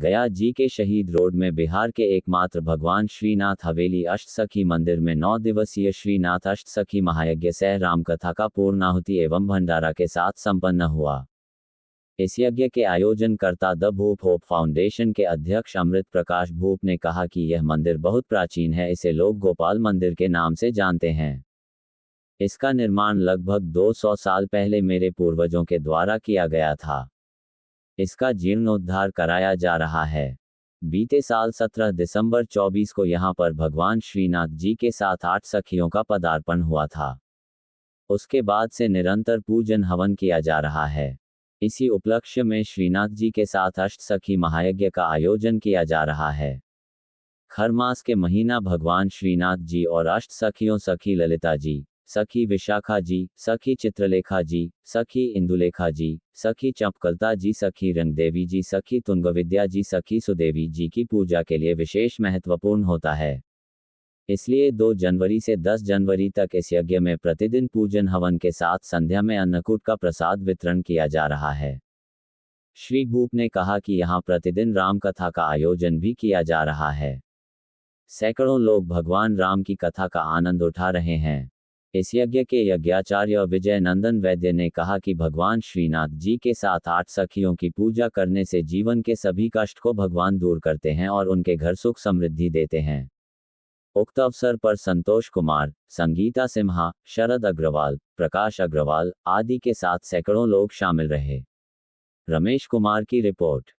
गया जी के शहीद रोड में बिहार के एकमात्र भगवान श्रीनाथ हवेली अष्टसखी मंदिर में 9 दिवसीय श्रीनाथ अष्टसखी महायज्ञ सह रामकथा का पूर्णाहुति एवं भंडारा के साथ संपन्न हुआ। इस यज्ञ के आयोजनकर्ता द भूप होप फाउंडेशन के अध्यक्ष अमृत प्रकाश भूप ने कहा कि यह मंदिर बहुत प्राचीन है, इसे लोग गोपाल मंदिर के नाम से जानते हैं। इसका निर्माण लगभग 200 साल पहले मेरे पूर्वजों के द्वारा किया गया था। इसका जीर्णोद्धार कराया जा रहा है। बीते साल 17 दिसंबर 24 को यहां पर भगवान श्रीनाथ जी के साथ 8 सखियों का पदार्पण हुआ था। उसके बाद से निरंतर पूजन हवन किया जा रहा है। इसी उपलक्ष्य में श्रीनाथ जी के साथ अष्टसखी महायज्ञ का आयोजन किया जा रहा है। खर मास के महीना भगवान श्रीनाथ जी और अष्ट सखियों सखी ललिता जी, सखी विशाखा जी, सखी चित्रलेखा जी, सखी इंदुलेखा जी, सखी चंपकलता जी, सखी रंगदेवी जी, सखी तुंगविद्या जी, सखी सुदेवी जी की पूजा के लिए विशेष महत्वपूर्ण होता है। इसलिए 2 जनवरी से 10 जनवरी तक इस यज्ञ में प्रतिदिन पूजन हवन के साथ संध्या में अन्नकूट का प्रसाद वितरण किया जा रहा है। श्री भूप ने कहा कि यहां प्रतिदिन राम कथा का आयोजन भी किया जा रहा है। सैकड़ों लोग भगवान राम की कथा का आनंद उठा रहे हैं। इस यज्ञ के यज्ञाचार्य विजय नंदन वैद्य ने कहा कि भगवान श्रीनाथ जी के साथ 8 सखियों की पूजा करने से जीवन के सभी कष्ट को भगवान दूर करते हैं और उनके घर सुख समृद्धि देते हैं। उक्त अवसर पर संतोष कुमार, संगीता सिम्हा, शरद अग्रवाल, प्रकाश अग्रवाल आदि के साथ सैकड़ों लोग शामिल रहे। रमेश कुमार की रिपोर्ट।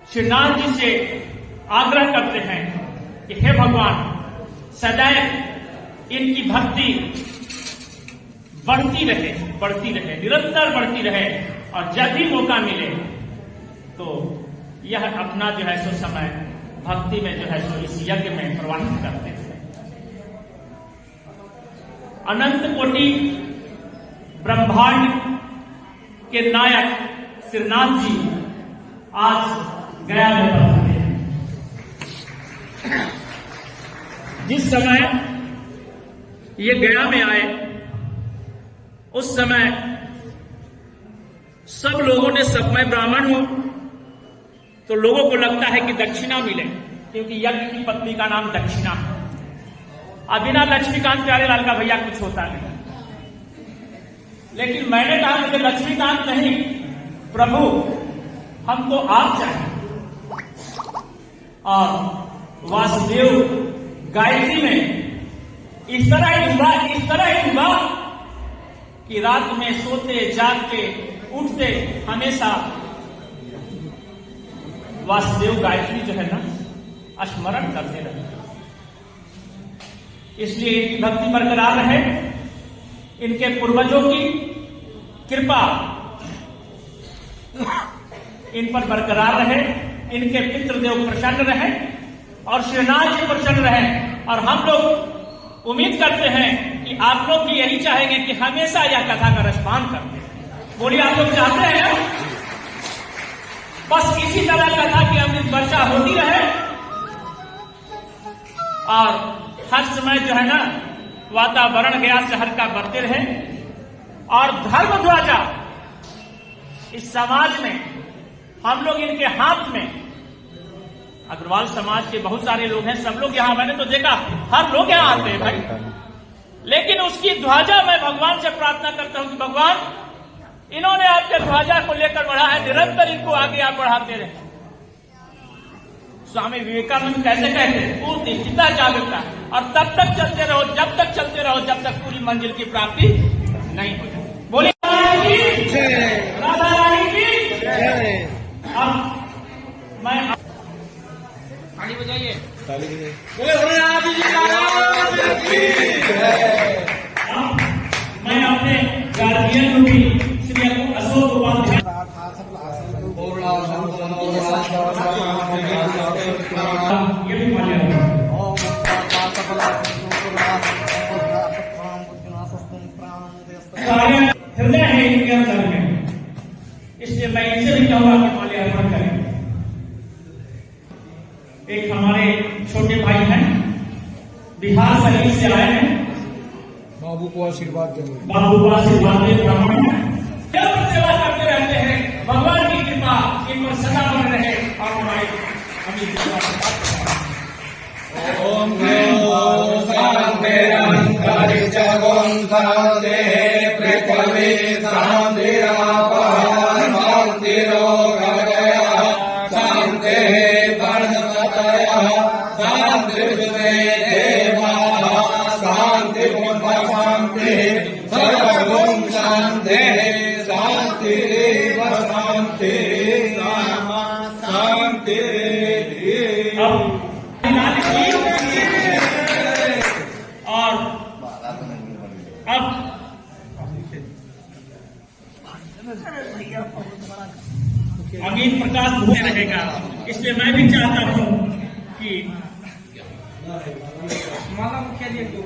श्रीनाथ जी से आग्रह करते हैं कि हे भगवान, सदैव इनकी भक्ति बढ़ती रहे, निरंतर बढ़ती रहे, और जब भी मौका मिले तो यह अपना जो है सो समय भक्ति में जो है सो इस यज्ञ में प्रवाहित करते हैं। अनंत कोटि ब्रह्मांड के नायक श्रीनाथ जी आज गया में पहुंचे हैं। जिस समय ये गया में आए उस समय सब लोगों ने, सब मैं ब्राह्मण हूं तो लोगों को लगता है कि दक्षिणा मिले, क्योंकि यज्ञ की पत्नी का नाम दक्षिणा है। अब बिना लक्ष्मीकांत प्यारेलाल का भैया कुछ होता नहीं। लेकिन मैंने कहा मुझे लक्ष्मीकांत नहीं, प्रभु हमको आप चाहिए। और वासुदेव गायत्री में इस तरह डूबा कि रात में सोते जागते उठते हमेशा वासुदेव गायत्री जो है ना स्मरण करते रहे। इसलिए इनकी भक्ति बरकरार रहे, इनके पूर्वजों की कृपा इन पर बरकरार रहे, इनके पितृदेव प्रसन्न रहे और श्रीनाथ जी प्रसन्न रहे। और हम लोग उम्मीद करते हैं कि आप लोग भी यही चाहेंगे कि हमेशा यह कथा का रसपान करते हैं। बोलिए, आप लोग चाहते हैं? बस इसी तरह कथा की अमृत वर्षा होती रहे और हर समय जो है ना वातावरण गया शहर का बढ़ते रहे और धर्म ध्वजा इस समाज में हम लोग इनके हाथ में, अग्रवाल समाज के बहुत सारे लोग हैं, सब लोग यहां, मैंने तो देखा हर लोग यहां आते हैं भाई, लेकिन उसकी ध्वजा मैं भगवान से प्रार्थना करता हूं कि भगवान इन्होंने आपके ध्वजा को लेकर बढ़ा है, निरंतर इनको आगे आप बढ़ाते रहे। स्वामी विवेकानंद कैसे कहते हैं, पूर्ति चिता जागृता, और तब तक चलते रहो, जब तक चलते रहो, जब तक पूरी मंजिल की प्राप्ति नहीं हो जाए। बोलिए राधा रानी की जय। अब मैं ताली बजाइए, मैं अपने गार्जियन भी श्री अशोक उपाध्याय ये भी मान्य हृदय है इनके अंदर में, इसलिए मैं इनसे भी कहूंगा कि माल्यार्पण करें। एक हमारे छोटे भाई हैं, बिहार शरीफ से आए हैं, बाबू को आशीर्वाद देंगे, बाबू को आशीर्वाद दे, ब्राह्मण है, जब सेवा करते रहते हैं, भगवान की कृपा इन पर सदा बने रहे और हमारे ओम शांति शांति पृथ्वी शांति शांति शांति देवा शांति शांति सर्वं शांति शांति शांति शांति। और अब अमीन प्रकाश भूले रहेगा, इसलिए मैं भी चाहता हूं कि माला मुखिया जी को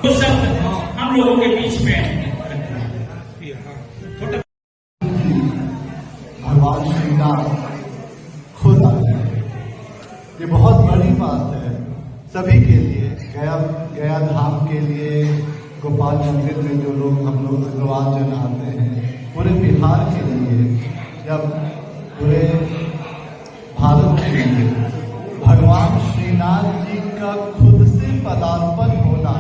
तो सब हम लोगों के बीच में भगवान श्री राम खुद आए। ये बहुत बड़ी बात है सभी के लिए, गया धाम के लिए, गोपाल मंदिर में जो लोग हम लोग अग्रवाल जन आते हैं, पूरे बिहार के लिए या पूरे भारत के लिए भगवान श्रीनाथ जी का खुद से पदार्पण होना।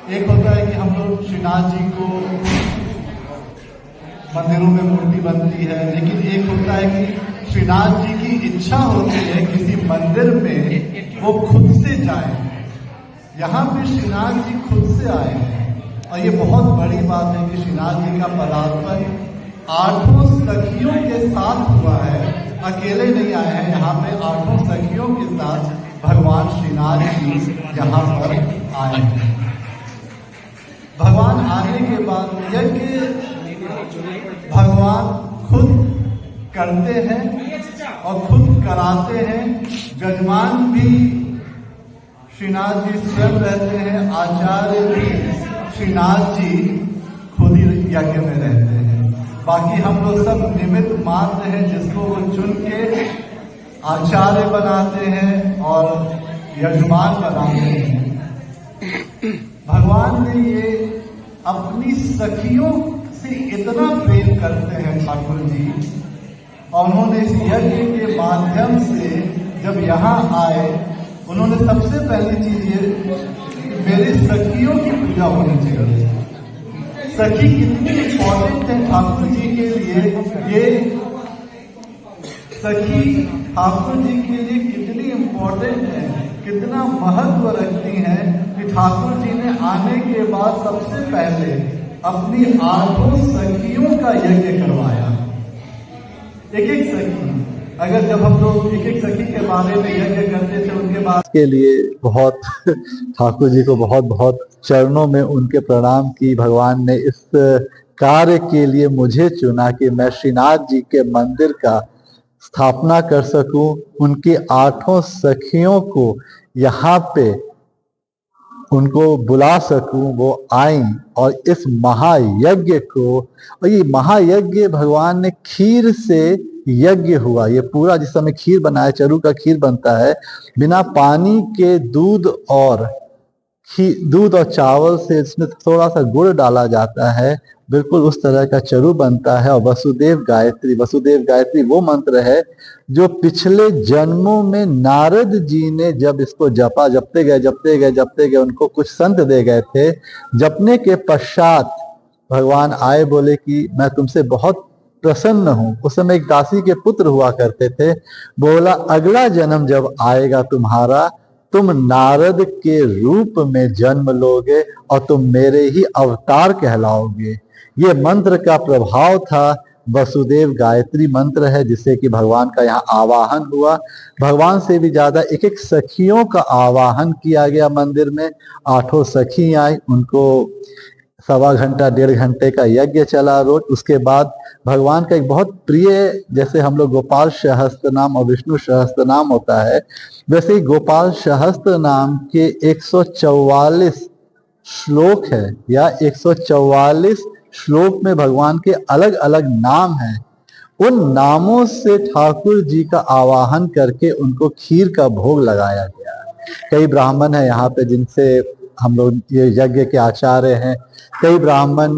एक होता है कि हम लोग श्रीनाथ जी को मंदिरों में मूर्ति बनती है, लेकिन एक होता है कि श्रीनाथ जी की इच्छा होती है किसी मंदिर में वो खुद से जाए। यहाँ पे श्रीनाथ जी खुद से आए हैं और ये बहुत बड़ी बात है कि श्रीनाथ जी का पदार्पण 8 सखियों के साथ हुआ है, अकेले नहीं आए हैं। यहाँ पे 8 सखियों के साथ भगवान श्रीनाथ जी यहाँ पर आए हैं। भगवान आने के बाद यज्ञ भगवान खुद करते हैं और खुद कराते हैं। जजमान भी श्रीनाथ जी स्वयं रहते हैं, आचार्य भी श्रीनाथ जी खुद ही यज्ञ में रहते हैं। बाकी हम लोग सब निमित्त मात्र हैं जिसको वो चुन के आचार्य बनाते हैं और यजमान बनाते हैं। भगवान ने ये अपनी सखियों से इतना प्रेम करते हैं ठाकुर जी, और उन्होंने इस यज्ञ के माध्यम से जब यहाँ आए, उन्होंने सबसे पहली चीज ये मेरी सखियों की पूजा होनी चाहिए। सखी कितनी इंपॉर्टेंट है ठाकुर जी के लिए, ये सखी ठाकुर जी के लिए कितनी इंपॉर्टेंट है, कितना महत्व रखती है कि ठाकुर जी ने आने के बाद सबसे पहले अपनी 8 सखियों का यज्ञ करवाया। एक सखी, अगर जब हम लोग एक सखी के बारे में यज्ञ करते थे उनके बाद के लिए बहुत ठाकुर जी को बहुत बहुत चरणों में उनके प्रणाम की। भगवान ने इस कार्य के लिए मुझे चुना कि मैं श्रीनाथ जी के मंदिर का स्थापना कर सकूं, उनकी 8 सखियों को यहाँ पे उनको बुला सकूं, वो आई और इस महायज्ञ को, और ये महायज्ञ भगवान ने खीर से यज्ञ हुआ। ये पूरा जिस समय खीर बनाया, चरू का खीर बनता है, बिना पानी के दूध और चावल से इसमें थोड़ा सा गुड़ डाला जाता है, बिल्कुल उस तरह का चरू बनता है। और वसुदेव गायत्री वो मंत्र है जो पिछले जन्मों में नारद जी ने जब इसको जपा, जपते गए उनको कुछ संत दे गए थे। जपने के पश्चात भगवान आए, बोले कि मैं तुमसे बहुत प्रसन्न हूं। उस समय एक दासी के पुत्र हुआ करते थे, बोला अगला जन्म जब आएगा तुम्हारा, तुम नारद के रूप में जन्म लोगे और तुम मेरे ही अवतार कहलाओगे। ये मंत्र का प्रभाव था, वसुदेव गायत्री मंत्र है जिससे कि भगवान का यहाँ आवाहन हुआ। भगवान से भी ज्यादा एक सखियों का आवाहन किया गया मंदिर में। 8 सखी आई, उनको 1.25 घंटा 1.5 घंटे का यज्ञ चला रोज। उसके बाद भगवान का एक बहुत प्रिय, जैसे हम लोग गोपाल सहस्त्र नाम और विष्णु सहस्त्र नाम होता है, वैसे ही गोपाल सहस्त्र नाम के 144 श्लोक है, या 144 श्लोक में भगवान के अलग अलग नाम हैं। उन नामों से ठाकुर जी का आवाहन करके उनको खीर का भोग लगाया गया। कई ब्राह्मण हैं यहाँ पे जिनसे हम लोग ये यज्ञ के आचार्य हैं। कई ब्राह्मण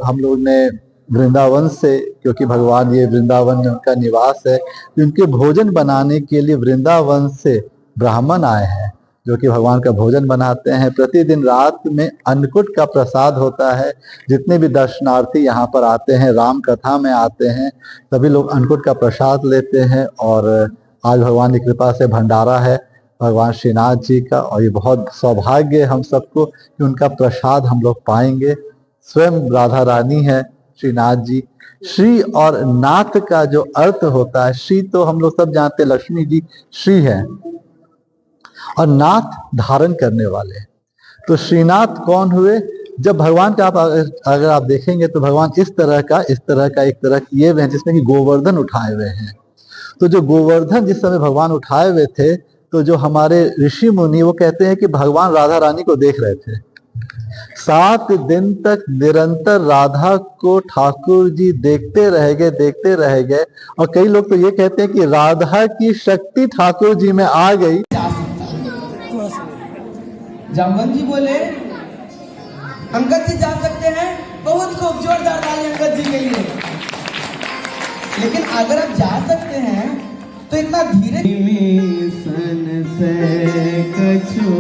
हम लोग ने वृंदावन से, क्योंकि भगवान ये वृंदावन में उनका निवास है, उनके भोजन बनाने के लिए वृंदावन से ब्राह्मण आए हैं जो कि भगवान का भोजन बनाते हैं। प्रतिदिन रात में अन्नकूट का प्रसाद होता है। जितने भी दर्शनार्थी यहाँ पर आते हैं, राम कथा में आते हैं, सभी लोग अन्नकूट का प्रसाद लेते हैं। और आज भगवान की कृपा से भंडारा है भगवान श्रीनाथ जी का, और ये बहुत सौभाग्य हम सबको कि उनका प्रसाद हम लोग पाएंगे। स्वयं राधा रानी है श्रीनाथ जी। श्री और नाथ का जो अर्थ होता है, श्री तो हम लोग सब जानते हैं, लक्ष्मी जी श्री है, और नाथ धारण करने वाले। तो श्रीनाथ कौन हुए? जब भगवान का अगर आप देखेंगे तो भगवान इस तरह का एक तरह किए हुए हैं जिसमें कि गोवर्धन उठाए हुए हैं। तो जो गोवर्धन जिस समय भगवान उठाए हुए थे, तो जो हमारे ऋषि मुनि वो कहते हैं कि भगवान राधा रानी को देख रहे थे। 7 दिन तक निरंतर राधा को ठाकुर जी देखते रह गए। और कई लोग तो ये कहते हैं कि राधा की शक्ति ठाकुर जी में आ गई। जामवंत जी बोले अंगद जी जा सकते हैं, बहुत खूब, जोरदार ताली अंगद जी के लिए। लेकिन अगर आप जा सकते हैं तो इतना धीरे सन से कछु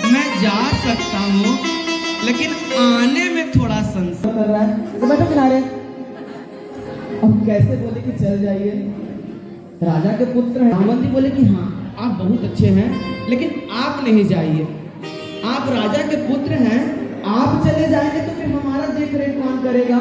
मैं जा सकता हूँ, लेकिन आने में थोड़ा संशय कर रहा है। तो बैठो किनारे। अब कैसे बोले कि चल जाइए, राजा के पुत्र हैं। जामवंत जी बोले कि हाँ आप बहुत अच्छे हैं, लेकिन आप नहीं जाइए, आप राजा के पुत्र हैं, आप चले जाएंगे तो फिर हमारा देख रेख कौन करेगा?